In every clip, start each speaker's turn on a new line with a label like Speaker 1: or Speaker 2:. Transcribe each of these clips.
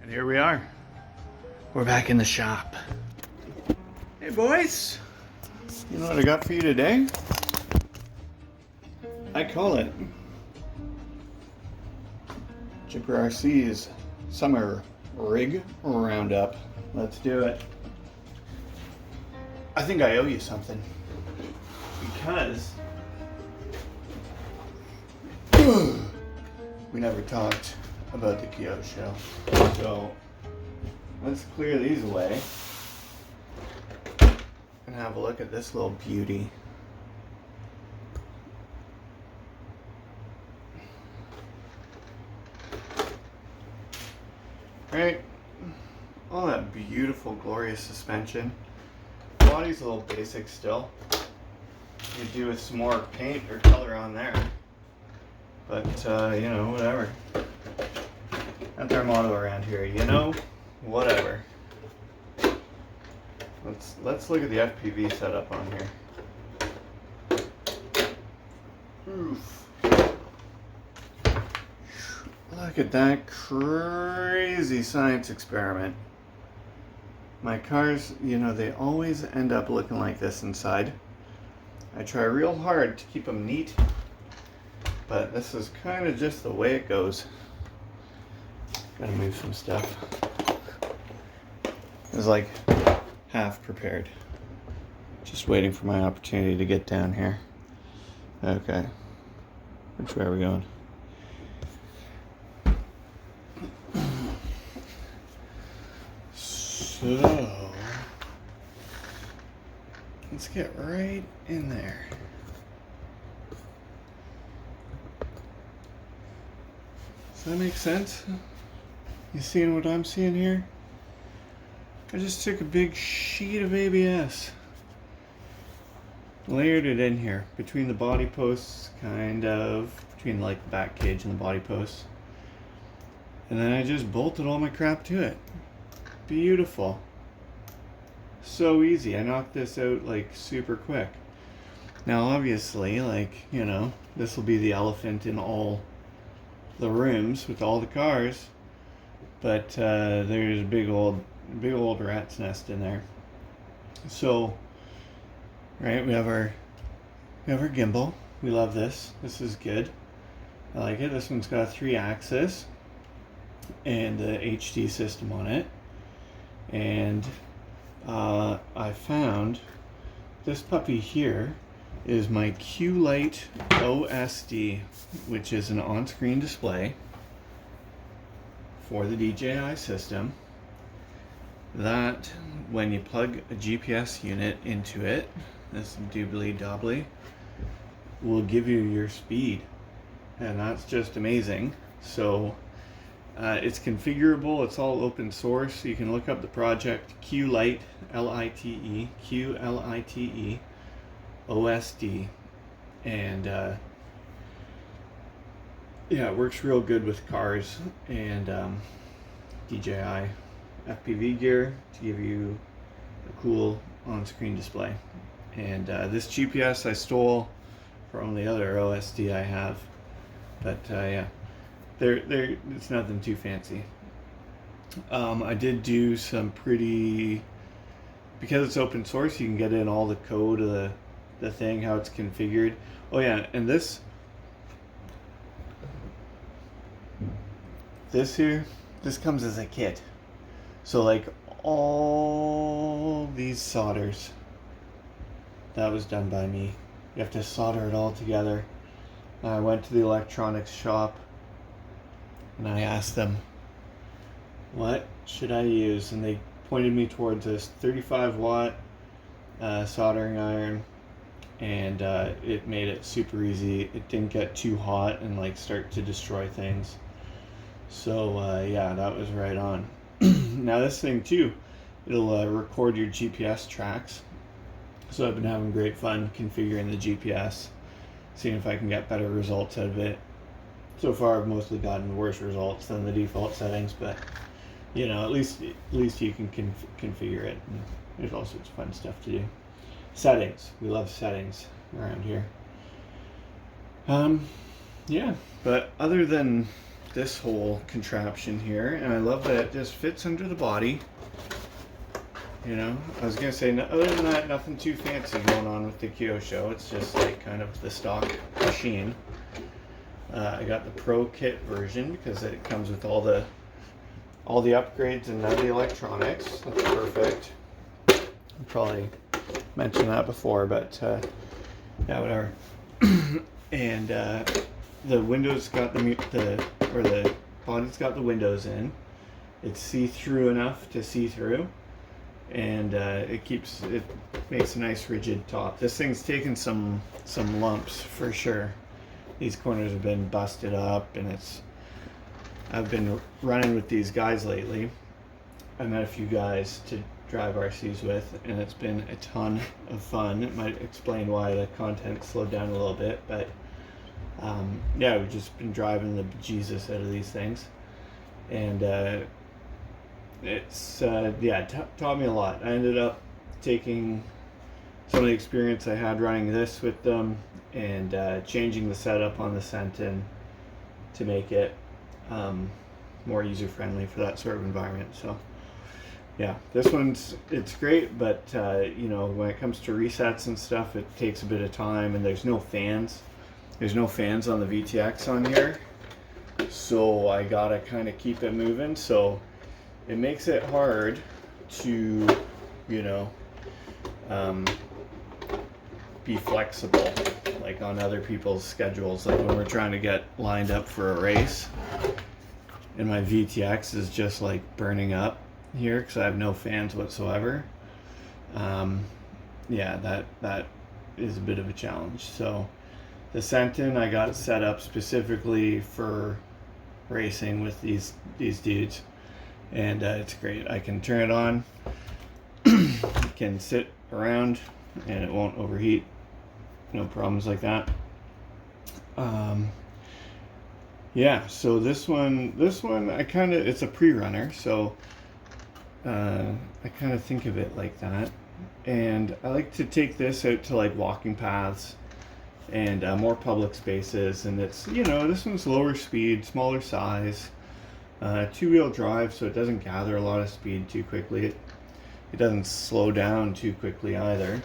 Speaker 1: And here we are. We're back in the shop. Hey boys, you know what I got for you today? I call it Chipper RC's Summer Rig Roundup. Let's do it. I think I owe you something because we never talked about the Kyoto show. So let's clear these away and have a look at this little beauty. Right? All that beautiful, glorious suspension. Body's a little basic still. You could do with some more paint or color on there. But, you know, whatever. That's our motto around here, you know, whatever. Let's look at the FPV setup on here. Oof. Look at that crazy science experiment. My cars, you know, they always end up looking like this inside. I try real hard to keep them neat, but this is kind of just the way it goes. Gotta move some stuff. It's like half prepared. Just waiting for my opportunity to get down here. Okay. Which way are we going? So, let's get right in there. Does that make sense? You seeing what I'm seeing here? I just took a big sheet of ABS, layered it in here between the body posts, kind of between like the back cage and the body posts, and then I just bolted all my crap to it. Beautiful. So easy. I knocked this out like super quick. Now obviously, like, you know, this will be the elephant in all the rooms with all the cars, but there's a big old rat's nest in there. So, right, we have our gimbal. We love this. This is good. I like it. This one's got a 3-axis and the HD system on it. And I found this puppy here is my Q-Lite OSD, which is an on-screen display for the DJI system that when you plug a GPS unit into it, this doobly dobbly, will give you your speed, and that's just amazing. So it's configurable. It's all open source. So you can look up the project Q-Lite, L-I-T-E, Q-L-I-T-E, OSD, and yeah, it works real good with cars and DJI FPV gear to give you a cool on-screen display. And this GPS I stole from the other OSD I have, but yeah. It's nothing too fancy. I did do some pretty, because it's open source, you can get in all the code of the thing, how it's configured. Oh yeah, and this here, this comes as a kit. So like all these solders, that was done by me. You have to solder it all together. I went to the electronics shop and I asked them, what should I use? And they pointed me towards this 35-watt soldering iron, and it made it super easy. It didn't get too hot and like start to destroy things. So yeah, that was right on. Now this thing too, it'll record your GPS tracks. So I've been having great fun configuring the GPS, seeing if I can get better results out of it. So far, I've mostly gotten worse results than the default settings, but you know, at least you can configure it. And there's all sorts of fun stuff to do. Settings, we love settings around here. Yeah, but other than this whole contraption here, and I love that it just fits under the body. You know, I was gonna say, other than that, nothing too fancy going on with the Kyosho. It's just like kind of the stock machine. I got the Pro Kit version because it comes with all the upgrades and none of the electronics. That's perfect. I probably mentioned that before, but yeah, whatever. And the windows got the body's got the windows in. It's see-through enough to see through, and it makes a nice rigid top. This thing's taken some lumps for sure. These corners have been busted up, and I've been running with these guys lately. I met a few guys to drive RCs with, and it's been a ton of fun. It might explain why the content slowed down a little bit, but yeah, we've just been driving the bejesus out of these things, and it's taught me a lot. I ended up taking some of the experience I had running this with them and changing the setup on the Sentin to make it more user-friendly for that sort of environment. So yeah, it's great, but you know, when it comes to resets and stuff, it takes a bit of time, and there's no fans. There's no fans on the VTX on here, so I gotta kind of keep it moving. So it makes it hard to, you know, be flexible, like on other people's schedules. Like when we're trying to get lined up for a race, and my VTX is just like burning up here because I have no fans whatsoever. Yeah, that is a bit of a challenge. So the Sentin I got set up specifically for racing with these dudes, and it's great. I can turn it on, can sit around, and it won't overheat. No problems like that. Yeah, so this one it's a pre-runner, so I kind of think of it like that, and I like to take this out to like walking paths and more public spaces. And it's, you know, this one's lower speed, smaller size, two-wheel drive, so it doesn't gather a lot of speed too quickly. It doesn't slow down too quickly either.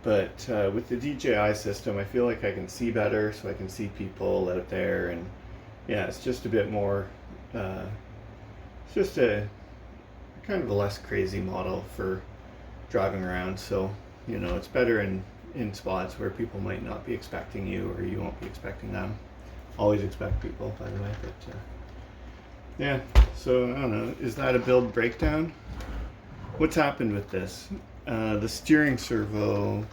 Speaker 1: But with the DJI system, I feel like I can see better, so I can see people out there, and yeah, it's just a bit more, it's just a kind of a less crazy model for driving around. So, you know, it's better in spots where people might not be expecting you, or you won't be expecting them. Always expect people, by the way, but yeah, so I don't know, is that a build breakdown? What's happened with this? The steering servo,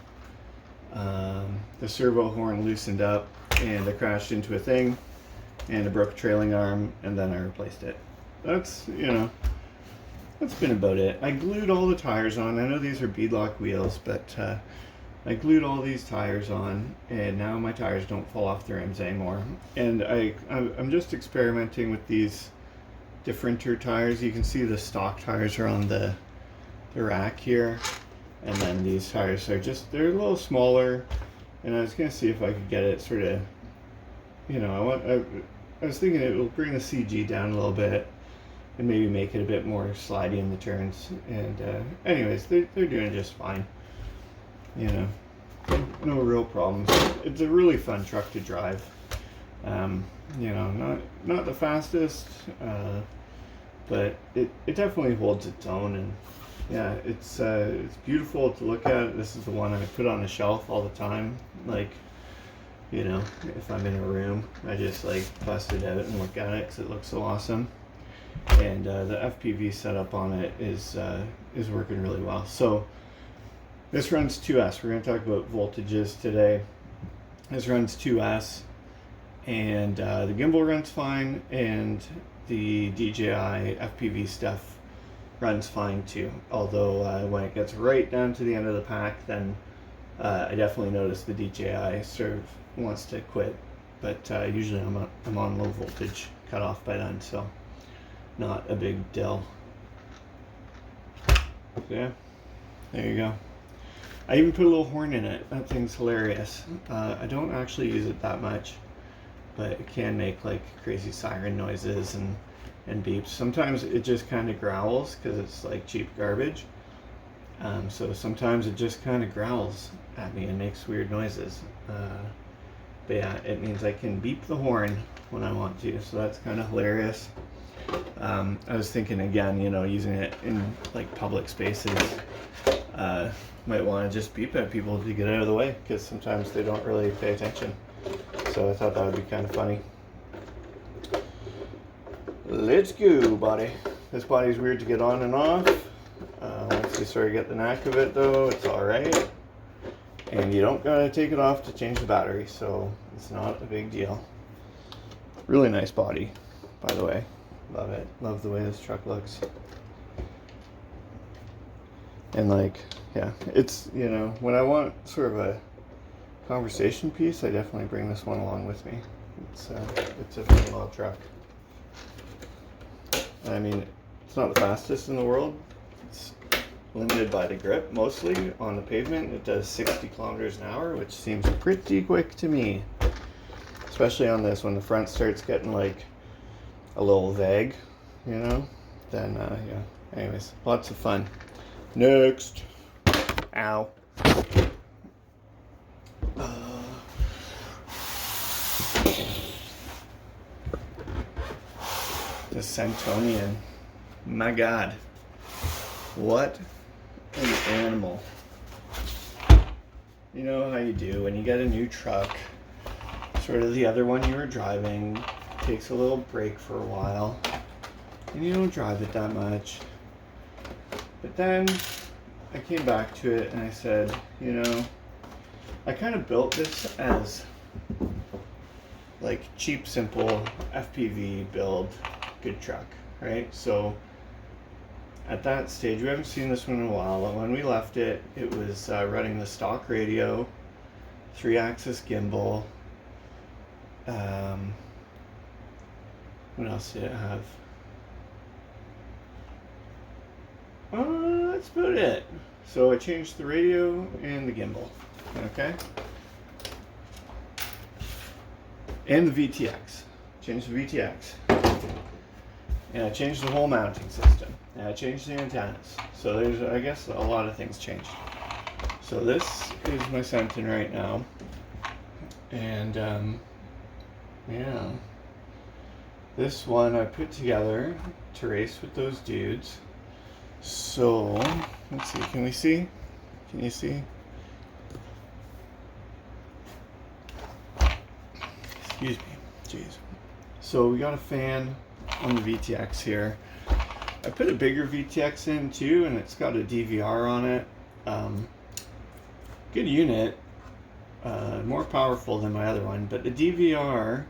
Speaker 1: the servo horn loosened up, and I crashed into a thing, and I broke a trailing arm, and then I replaced it. That's, you know, that's been about it. I glued all the tires on. I know these are beadlock wheels, but I glued all these tires on, and now my tires don't fall off the rims anymore. And I'm just experimenting with these differenter tires. You can see the stock tires are on the rack here, and then these tires are they're a little smaller, and I was gonna see if I could get it sort of, you know, I was thinking it will bring the CG down a little bit and maybe make it a bit more slidey in the turns. And anyways, they're doing just fine, you know, no real problems. It's a really fun truck to drive. You know, not the fastest, but it definitely holds its own. And yeah, it's beautiful to look at. This is the one I put on the shelf all the time. Like, you know, if I'm in a room, I just like bust it out and look at it because it looks so awesome. And the FPV setup on it is working really well. So this runs 2S. We're going to talk about voltages today. This runs 2S, and the gimbal runs fine, and the DJI FPV stuff runs fine too. Although when it gets right down to the end of the pack, then I definitely notice the DJI sort of wants to quit. But usually I'm on low voltage cutoff by then, so not a big deal. So yeah, there you go. I even put a little horn in it. That thing's hilarious. I don't actually use it that much. but it can make like crazy siren noises and beeps. Sometimes it just kind of growls because it's like cheap garbage. So sometimes it just kind of growls at me and makes weird noises. But yeah, it means I can beep the horn when I want to, so that's kind of hilarious. I was thinking again, using it in like public spaces. Might want to just beep at people to get out of the way, because sometimes they don't really pay attention. So I thought that would be kind of funny. Let's go, buddy. This body's weird to get on and off. Once you sort of get the knack of it, though, it's alright. And you don't gotta take it off to change the battery, so it's not a big deal. Really nice body, by the way. Love it. Love the way this truck looks. And like, yeah, it's, when I want sort of a conversation piece, I definitely bring this one along with me. It's a very well truck. I mean, it's not the fastest in the world. It's limited by the grip, mostly on the pavement. It does 60 kilometers an hour, which seems pretty quick to me. Especially on this, when the front starts getting like a little vague, then yeah. Anyways, lots of fun. Next. Ow. The Santonian. My God. What an animal. You know how you do when you get a new truck. Sort of the other one you were driving takes a little break for a while. And you don't drive it that much. But then I came back to it and I said, I kind of built this as like cheap, simple FPV build, good truck, right? So at that stage, we haven't seen this one in a while. When we left it, it was running the stock radio, 3-axis gimbal. What else did it have? That's about it. So I changed the radio and the gimbal, okay? And the VTX. Changed the VTX. And I changed the whole mounting system. And I changed the antennas. So there's, I guess, a lot of things changed. So this is my Senton right now. And, yeah. This one I put together to race with those dudes. So, let's see, can we see? Can you see? Excuse me, jeez. So we got a fan on the VTX here. I put a bigger VTX in too, and it's got a DVR on it. Good unit, more powerful than my other one, but the DVR,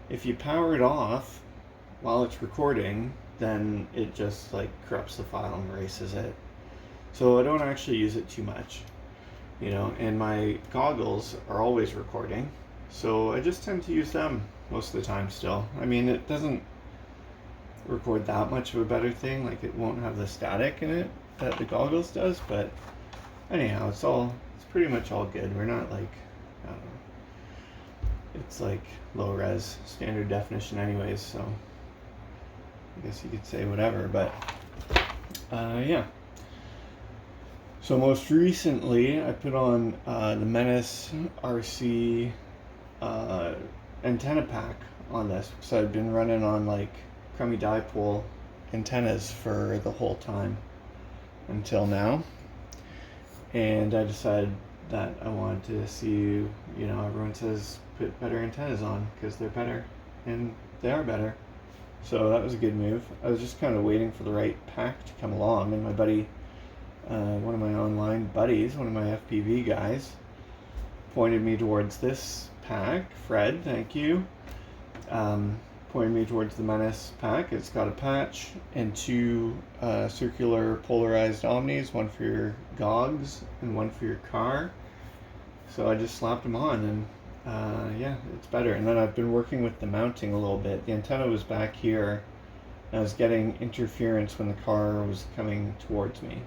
Speaker 1: if you power it off while it's recording, then it just like corrupts the file and erases it. So I don't actually use it too much, and my goggles are always recording. So I just tend to use them most of the time still. I mean, it doesn't record that much of a better thing, like it won't have the static in it that the goggles does, but anyhow, it's pretty much all good. We're not like, I don't know, it's like low res standard definition anyways, so I guess you could say whatever, but yeah. So most recently I put on the Menace RC antenna pack on this, so I've been running on like crummy dipole antennas for the whole time until now, and I decided that I wanted to see, everyone says put better antennas on because they're better, and they are better. So that was a good move. I was just kind of waiting for the right pack to come along, and my buddy, one of my online buddies, one of my FPV guys, pointed me towards this pack. Fred, thank you. Pointed me towards the Menace pack. It's got a patch and 2 circular polarized omnis, one for your GOGs and one for your car. So I just slapped them on, and yeah, it's better. And then I've been working with the mounting a little bit. The antenna was back here, and I was getting interference when the car was coming towards me.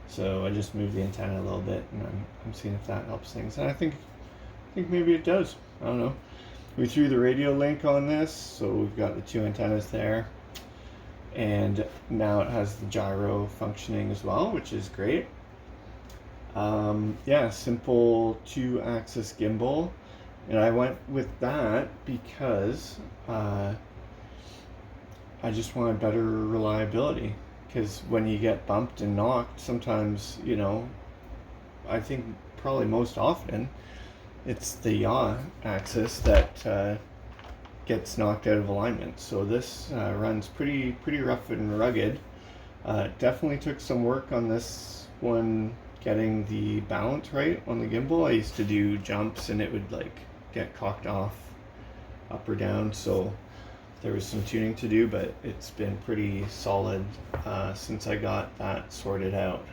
Speaker 1: So I just moved the antenna a little bit, and I'm seeing if that helps things. And I think maybe it does. I don't know. We threw the radio link on this, so we've got the two antennas there. And now it has the gyro functioning as well, which is great. Yeah, simple 2-axis gimbal. And I went with that because I just wanted better reliability. Because when you get bumped and knocked, sometimes, you know, I think probably most often, it's the yaw axis that gets knocked out of alignment. So this runs pretty rough and rugged. Definitely took some work on this one, getting the balance right on the gimbal. I used to do jumps and it would like get cocked off up or down, so there was some tuning to do, but it's been pretty solid since I got that sorted out.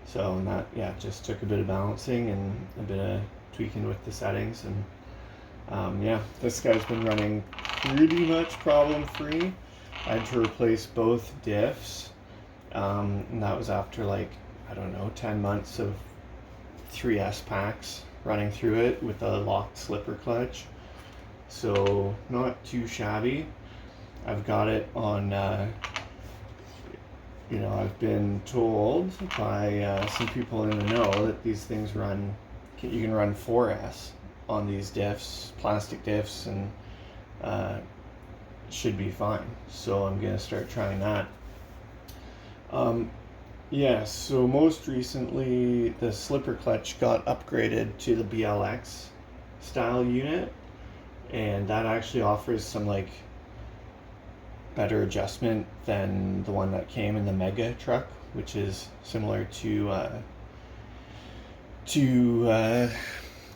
Speaker 1: So that, yeah, just took a bit of balancing and a bit of tweaking with the settings, and yeah, this guy's been running pretty much problem free. I had to replace both diffs, and that was after like, I don't know, 10 months of 3S packs running through it with a locked slipper clutch. So not too shabby. I've got it on, you know, I've been told by some people in the know that these things run, you can run 4S on these diffs, plastic diffs, and should be fine. So I'm gonna start trying that. Yeah, so most recently the slipper clutch got upgraded to the BLX style unit, and that actually offers some like better adjustment than the one that came in the Mega truck, which is similar to I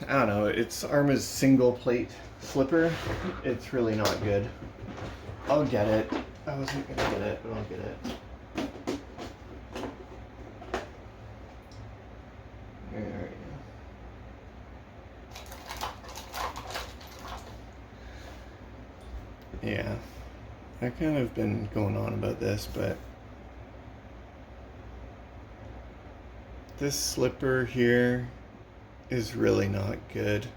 Speaker 1: don't know, it's Arma's single plate slipper. It's really not good. I'll get it. I wasn't gonna get it, but I'll get it. Alright. Yeah, I've kind of been going on about this, but this slipper here is really not good.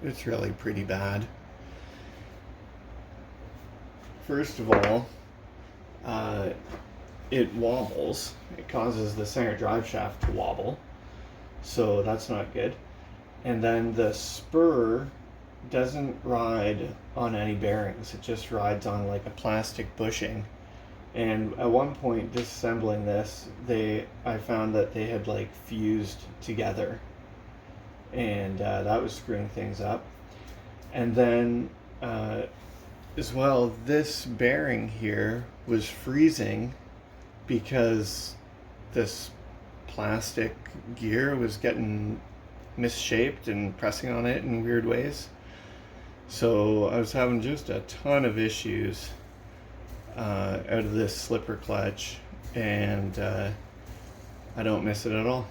Speaker 1: It's really pretty bad. First of all, it wobbles. It causes the center drive shaft to wobble, so that's not good. And then the spur doesn't ride on any bearings. It just rides on like a plastic bushing. And at one point disassembling this, I found that they had like fused together, and that was screwing things up. And then as well, this bearing here was freezing because this plastic gear was getting misshaped and pressing on it in weird ways. So I was having just a ton of issues out of this slipper clutch, and I don't miss it at all.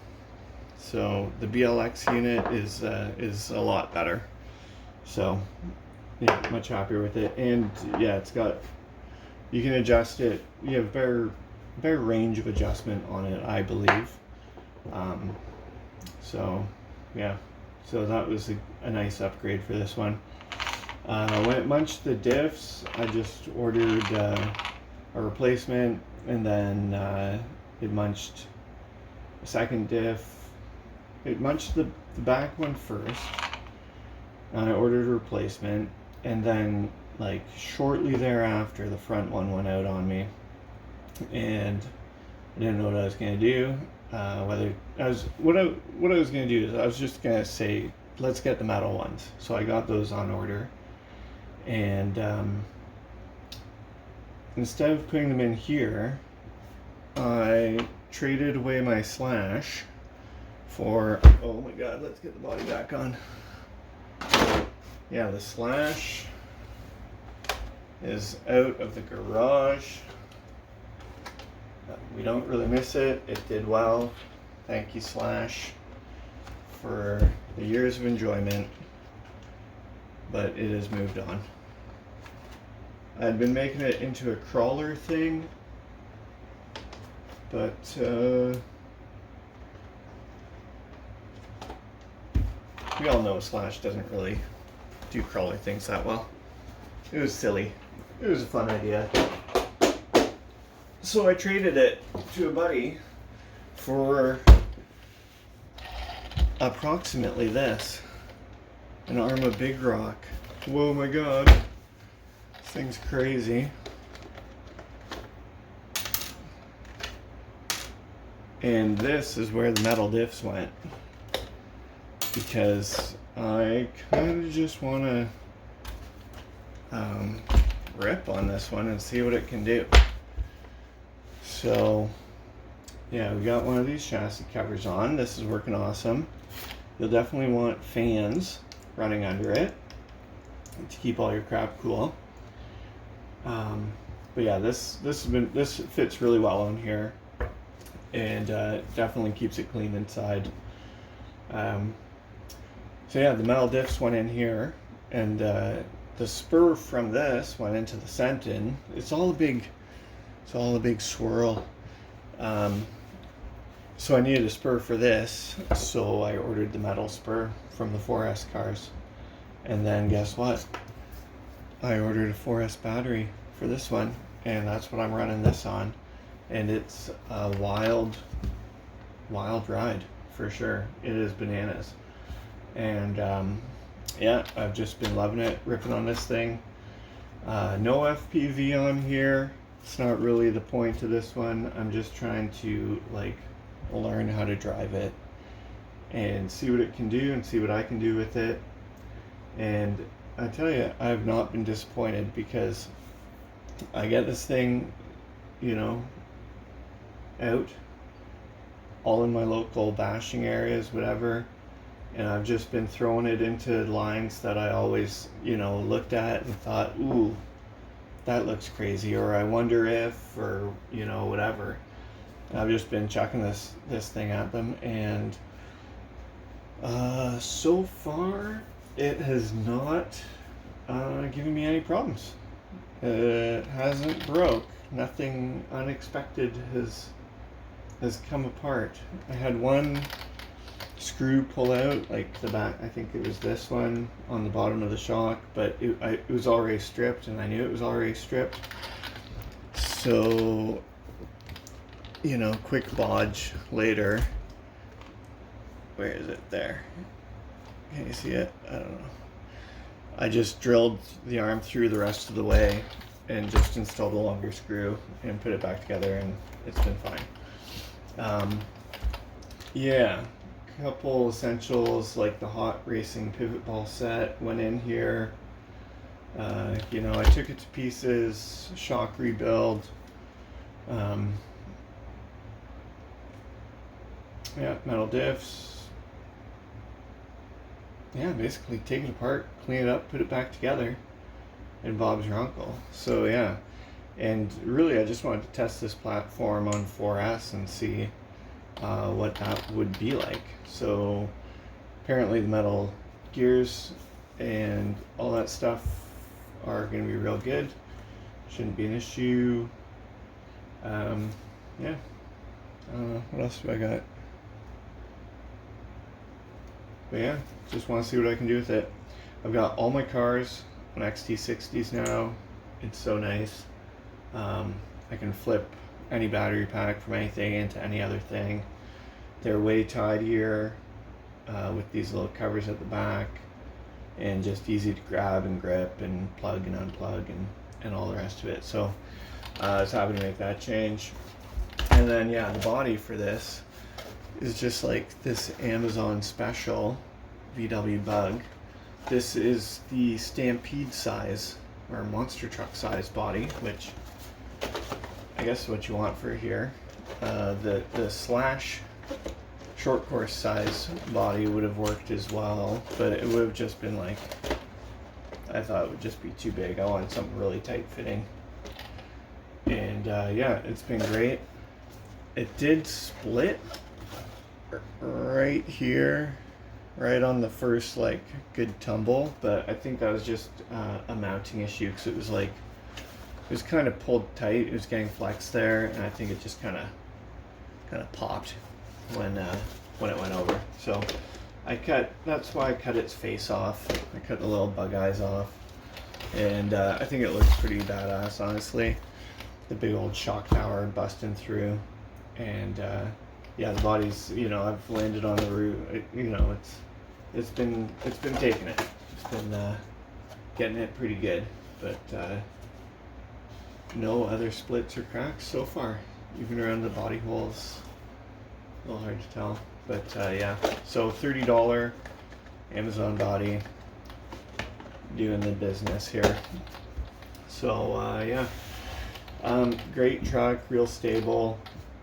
Speaker 1: So the BLX unit is a lot better. So yeah, much happier with it. And yeah, it's got, you can adjust it. You have better range of adjustment on it, I believe. So yeah, so that was a nice upgrade for this one. When it munched the diffs, I just ordered a replacement, and then it munched a second diff. It munched the back one first, and I ordered a replacement, and then like shortly thereafter the front one went out on me, and I didn't know what I was gonna do. What I was gonna do is I was just gonna say, let's get the metal ones. So I got those on order, and instead of putting them in here, I traded away my Slash for, oh my god, let's get the body back on. Yeah, the Slash is out of the garage. We don't really miss it. It did well. Thank you, Slash, for the years of enjoyment, but it has moved on. I'd been making it into a crawler thing, but we all know Slash doesn't really do crawler things that well. It was silly. It was a fun idea. So I traded it to a buddy for approximately this. An arm of Big Rock. Whoa, my god. This thing's crazy. And this is where the metal diffs went. Because I kind of just want to rip on this one and see what it can do. So, yeah, we got one of these chassis covers on. This is working awesome. You'll definitely want fans running under it to keep all your crap cool. But yeah, this fits really well on here, and definitely keeps it clean inside. So yeah, the metal diffs went in here, and the spur from this went into the Sentin. It's all a big swirl. So I needed a spur for this, so I ordered the metal spur from the 4S cars. And then guess what? I ordered a 4S battery for this one, and that's what I'm running this on. And it's a wild ride, for sure. It is bananas. And yeah, I've just been loving it, ripping on this thing. No FPV on here. It's not really the point of this one. I'm just trying to like learn how to drive it and see what it can do and see what I can do with it. And I tell you, I've not been disappointed, because I get this thing, you know, out all in my local bashing areas, whatever, and I've just been throwing it into lines that I always, you know, looked at and thought, ooh, that looks crazy, or I wonder if, or, you know, whatever. And I've just been chucking this thing at them, and so far it has not given me any problems. It hasn't broke. Nothing unexpected has come apart. I had one screw pull out, like the back, I think it was this one on the bottom of the shock, but it was already stripped, and I knew it was already stripped. So, you know, quick bodge later. Where is it? There. Can you see it? I don't know. I just drilled the arm through the rest of the way and just installed a longer screw and put it back together, and it's been fine. Yeah, a couple essentials like the Hot Racing pivot ball set went in here. You know, I took it to pieces, shock rebuild. Yeah, metal diffs. Yeah, basically take it apart, clean it up, put it back together, and Bob's your uncle. So yeah, and really I just wanted to test this platform on 4S and see what that would be like. So apparently the metal gears and all that stuff are going to be real good. Shouldn't be an issue. Yeah, I don't know, what else do I got? But yeah, just want to see what I can do with it. I've got all my cars on XT60s now. It's so nice. I can flip any battery pack from anything into any other thing. They're way tidier with these little covers at the back, and just easy to grab and grip and plug and unplug and all the rest of it. So I was happy to make that change. And then yeah, the body for this is just like this Amazon special VW Bug. This is the Stampede size, or monster truck size body, which I guess is what you want for here. The Slash short course size body would have worked as well, but it would have just been like, I thought it would just be too big. I wanted something really tight fitting. And yeah, it's been great. It did split right here, right on the first like good tumble, but I think that was just a mounting issue, because it was like, it was kind of pulled tight, it was getting flexed there, and I think it just kind of popped when it went over. So That's why I cut its face off. I cut the little bug eyes off. And I think it looks pretty badass, honestly. The big old shock tower busting through. And yeah, the body's, I've landed on the roof. It's been taking it. It's been getting it pretty good. But no other splits or cracks so far. Even around the body holes. A little hard to tell. But yeah, so $30 Amazon body, doing the business here. So yeah, great truck, real stable.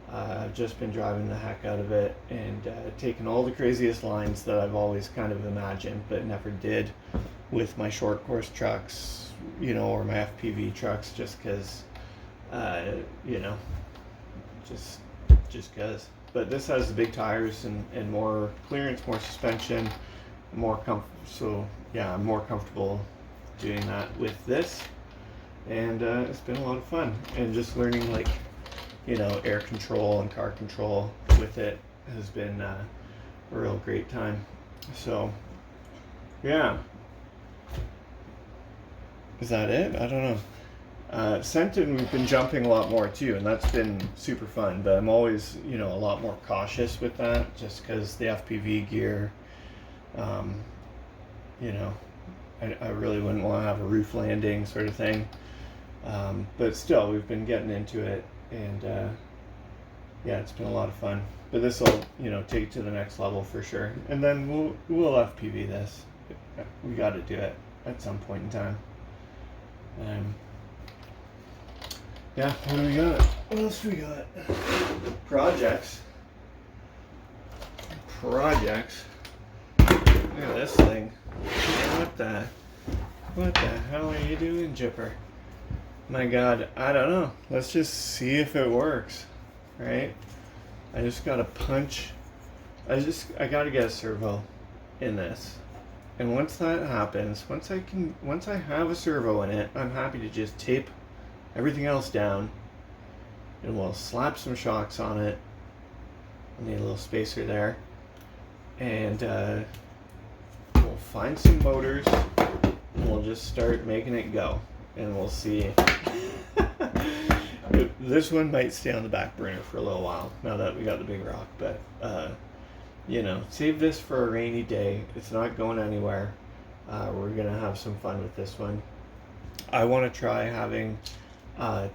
Speaker 1: I've just been driving the heck out of it and taking all the craziest lines that I've always kind of imagined but never did with my short course trucks, or my FPV trucks, just because, just because. But this has the big tires and more clearance, more suspension, more so yeah, I'm more comfortable doing that with this. And it's been a lot of fun. And just learning air control and car control with it has been a real great time. So yeah. Is that it? I don't know. Senton, we've been jumping a lot more too, and that's been super fun, but I'm always, a lot more cautious with that, just because the FPV gear, I really wouldn't want to have a roof landing sort of thing, but still, we've been getting into it, and yeah, it's been a lot of fun. But this will, take it to the next level for sure, and then we'll FPV this. We got to do it at some point in time. Yeah, what do we got? What else do we got? Projects. Look at this thing. What the hell are you doing, Jipper? My God, I don't know. Let's just see if it works, right? I just gotta punch. I gotta get a servo in this. And once that happens, once I have a servo in it, I'm happy to just tape everything else down, and we'll slap some shocks on it. I need a little spacer there, and we'll find some motors, and we'll just start making it go, and we'll see. This one might stay on the back burner for a little while now that we got the big rock, but save this for a rainy day. It's not going anywhere. We're gonna have some fun with this one. I want to try having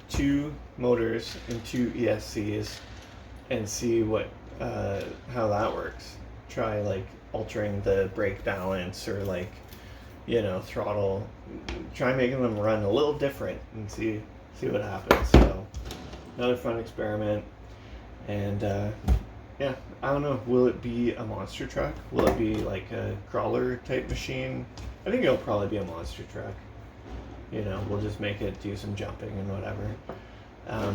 Speaker 1: 2 motors and 2 ESCs and see how that works. Try altering the brake balance or throttle. Try making them run a little different and see what happens. So another fun experiment. And yeah, I don't know. Will it be a monster truck? Will it be like a crawler type machine? I think it'll probably be a monster truck. We'll just make it do some jumping and whatever. I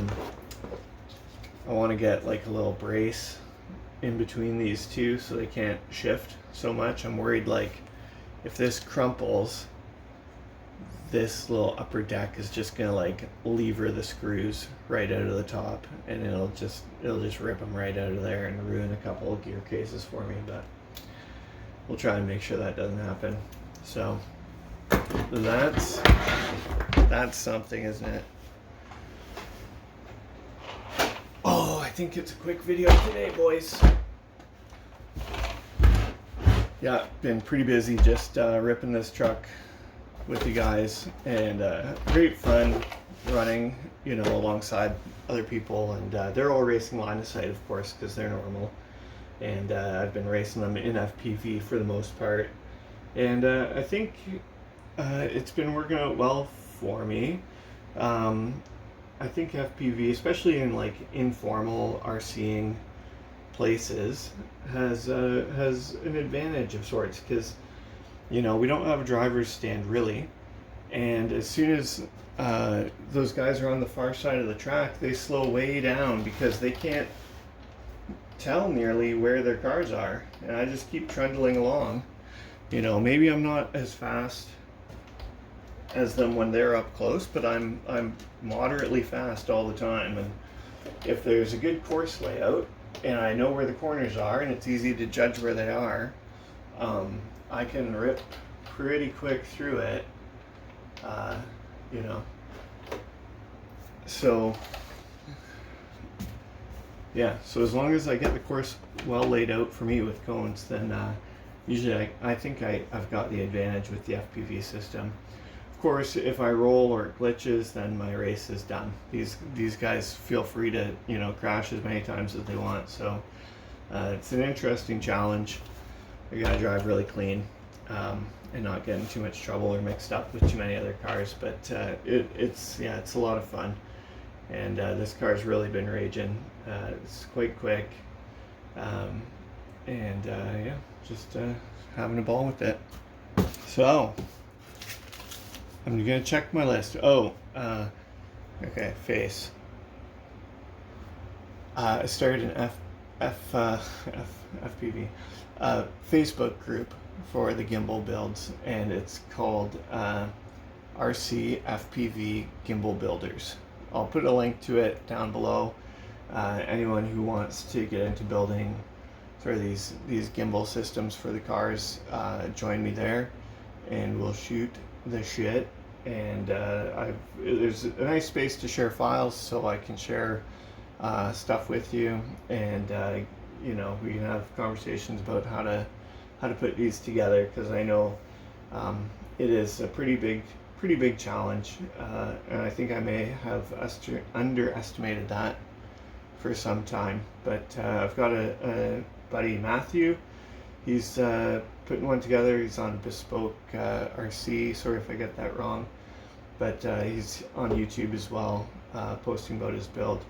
Speaker 1: want to get a little brace in between these two so they can't shift so much. I'm worried if this crumples, this little upper deck is just gonna lever the screws right out of the top, and it'll just rip them right out of there and ruin a couple of gear cases for me. But we'll try and make sure that doesn't happen. So that's something, isn't it? Oh, I think it's a quick video today, boys. Yeah, been pretty busy just ripping this truck with you guys, and great fun running, alongside other people, and they're all racing line of sight, of course, because they're normal, and I've been racing them in FPV for the most part, and I think it's been working out well for me. I think FPV, especially in informal RCing places, has an advantage of sorts, because we don't have a driver's stand really, and as soon as those guys are on the far side of the track, they slow way down because they can't tell nearly where their cars are, and I just keep trundling along. Maybe I'm not as fast as them when they're up close, but I'm moderately fast all the time, and if there's a good course layout and I know where the corners are and it's easy to judge where they are, I can rip pretty quick through it, uh, you know. So yeah, so as long as I get the course well laid out for me with cones, then usually I think I've got the advantage with the FPV system. Of course, if I roll or it glitches, then my race is done. These guys feel free to, you know, crash as many times as they want. So it's an interesting challenge. I gotta drive really clean and not get in too much trouble or mixed up with too many other cars. But it's a lot of fun. And this car's really been raging. It's quite quick, and yeah, just having a ball with it. So I'm gonna check my list. Oh, okay, face. I started an FPV Facebook group for the gimbal builds, and it's called RC FPV Gimbal Builders. I'll put a link to it down below. Anyone who wants to get into building sort of these gimbal systems for the cars, join me there, and we'll shoot the shit. And there's a nice space to share files, so I can share stuff with you, and you know, we can have conversations about how to put these together, because I know it is a pretty big challenge, and I think I may have underestimated that for some time. But I've got a buddy, Matthew. He's putting one together. He's on Bespoke RC. Sorry if I get that wrong, but he's on YouTube as well, posting about his build.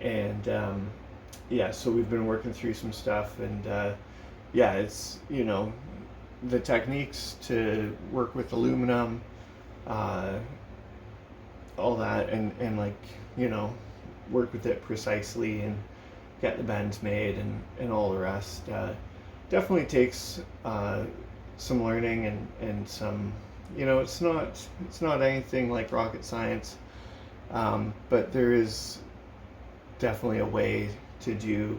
Speaker 1: And yeah, so we've been working through some stuff, and yeah, it's, you know, the techniques to work with aluminum, all that, and like, you know, work with it precisely and get the bends made and all the rest. Definitely takes some learning and some, you know, it's not anything like rocket science, but there is definitely a way to do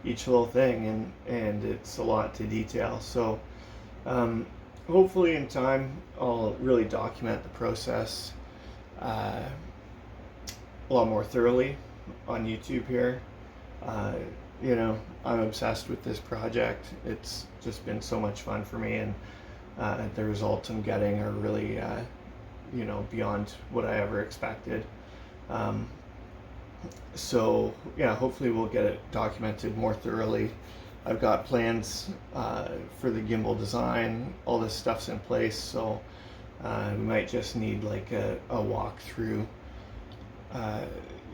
Speaker 1: each little thing, and it's a lot to detail. So hopefully in time I'll really document the process a lot more thoroughly on YouTube here. You know, I'm obsessed with this project. It's just been so much fun for me, and the results I'm getting are really, you know, beyond what I ever expected. So yeah, hopefully we'll get it documented more thoroughly. I've got plans for the gimbal design. All this stuff's in place, so we might just need like a walkthrough,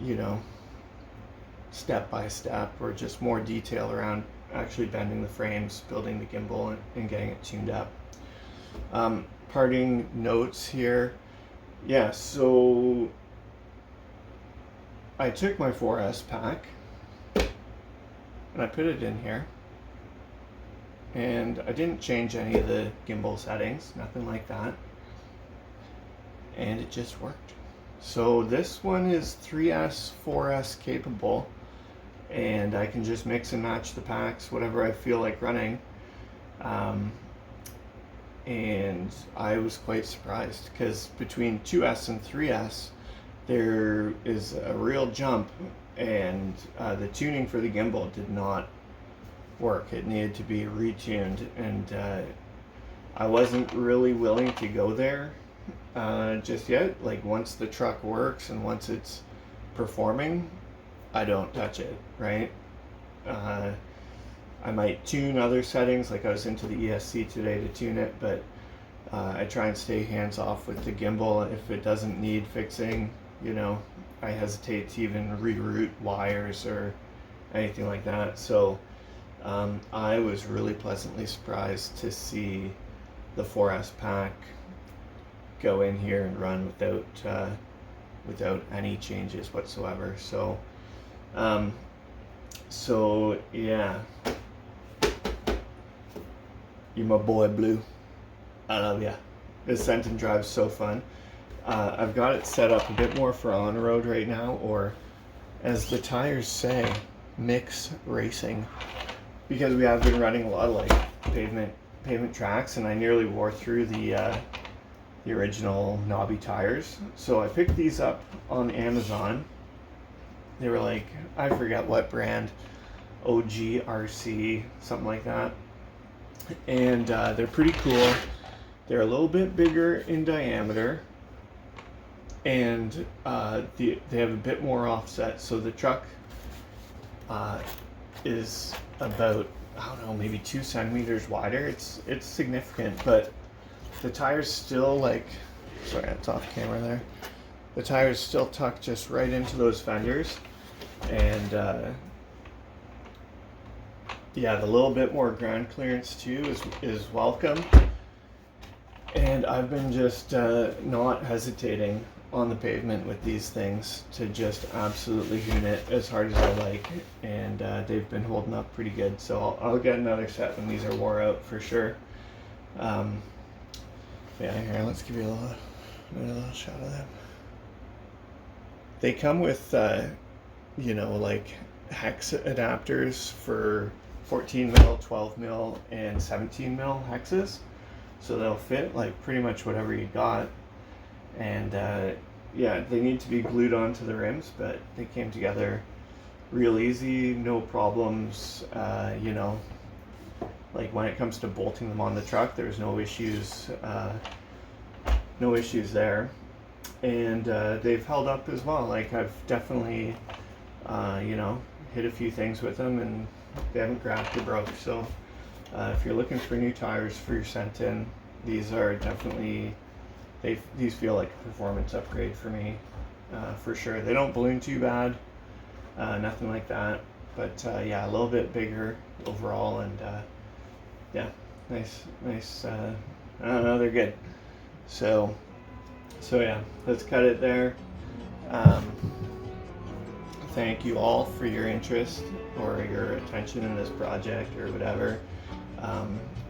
Speaker 1: you know, step by step, or just more detail around actually bending the frames, building the gimbal, and getting it tuned up. Parting notes here. Yeah, so I took my 4S pack and I put it in here, and I didn't change any of the gimbal settings, nothing like that, and it just worked. So this one is 3S, 4S capable, and I can just mix and match the packs, whatever I feel like running. And I was quite surprised, because between 2S and 3S there is a real jump, and the tuning for the gimbal did not work. It needed to be retuned, and I wasn't really willing to go there just yet. Like, once the truck works and once it's performing, I don't touch it, right? I might tune other settings, like I was into the ESC today to tune it, but I try and stay hands off with the gimbal. If it doesn't need fixing, you know, I hesitate to even reroute wires or anything like that. So I was really pleasantly surprised to see the 4S pack go in here and run without any changes whatsoever. So so yeah, you're my boy, Blue. I love ya. This Senton drive's so fun. I've got it set up a bit more for on road right now, or as the tires say, mix racing. because we have been running a lot of like pavement tracks, and I nearly wore through the original knobby tires. So I picked these up on Amazon. They were like, I forget what brand, OGRC, something like that. And they're pretty cool. They're a little bit bigger in diameter, and they have a bit more offset. So the truck is about, I don't know, maybe 2 centimeters wider. It's significant, but the tires still like, sorry, it's off camera there. The tires still tuck just right into those fenders, and yeah, the little bit more ground clearance too is welcome. And I've been just not hesitating on the pavement with these things to just absolutely hoon it as hard as I like, and they've been holding up pretty good. So I'll get another set when these are wore out for sure. Yeah, here, let's give you a little shot of them. They come with, you know, like hex adapters for 14 mil, 12 mil, and 17 mil hexes. So they'll fit like pretty much whatever you got. And yeah, they need to be glued onto the rims, but they came together real easy, no problems. You know, like when it comes to bolting them on the truck, there's no issues. No issues there. And they've held up as well. Like I've definitely, you know, hit a few things with them, and they haven't cracked or broke. So if you're looking for new tires for your Sentin, these are definitely, these feel like a performance upgrade for me, for sure. They don't balloon too bad, nothing like that. But yeah, a little bit bigger overall, and yeah, nice. I don't know, they're good. So yeah, let's cut it there. Thank you all for your interest or your attention in this project or whatever.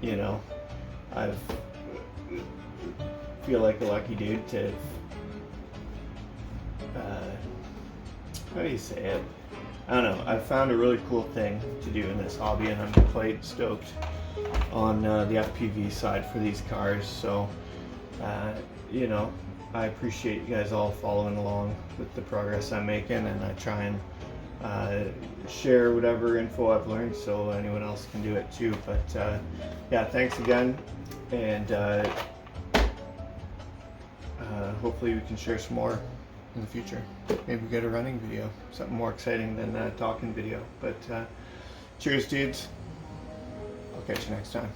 Speaker 1: You know, I feel like a lucky dude to, how do you say it? I don't know. I've found a really cool thing to do in this hobby, and I'm quite stoked on the FPV side for these cars. So, you know, I appreciate you guys all following along with the progress I'm making, and I try and share whatever info I've learned so anyone else can do it too. But yeah, thanks again, and hopefully we can share some more in the future. Maybe we get a running video, something more exciting than a talking video. But cheers, dudes. I'll catch you next time.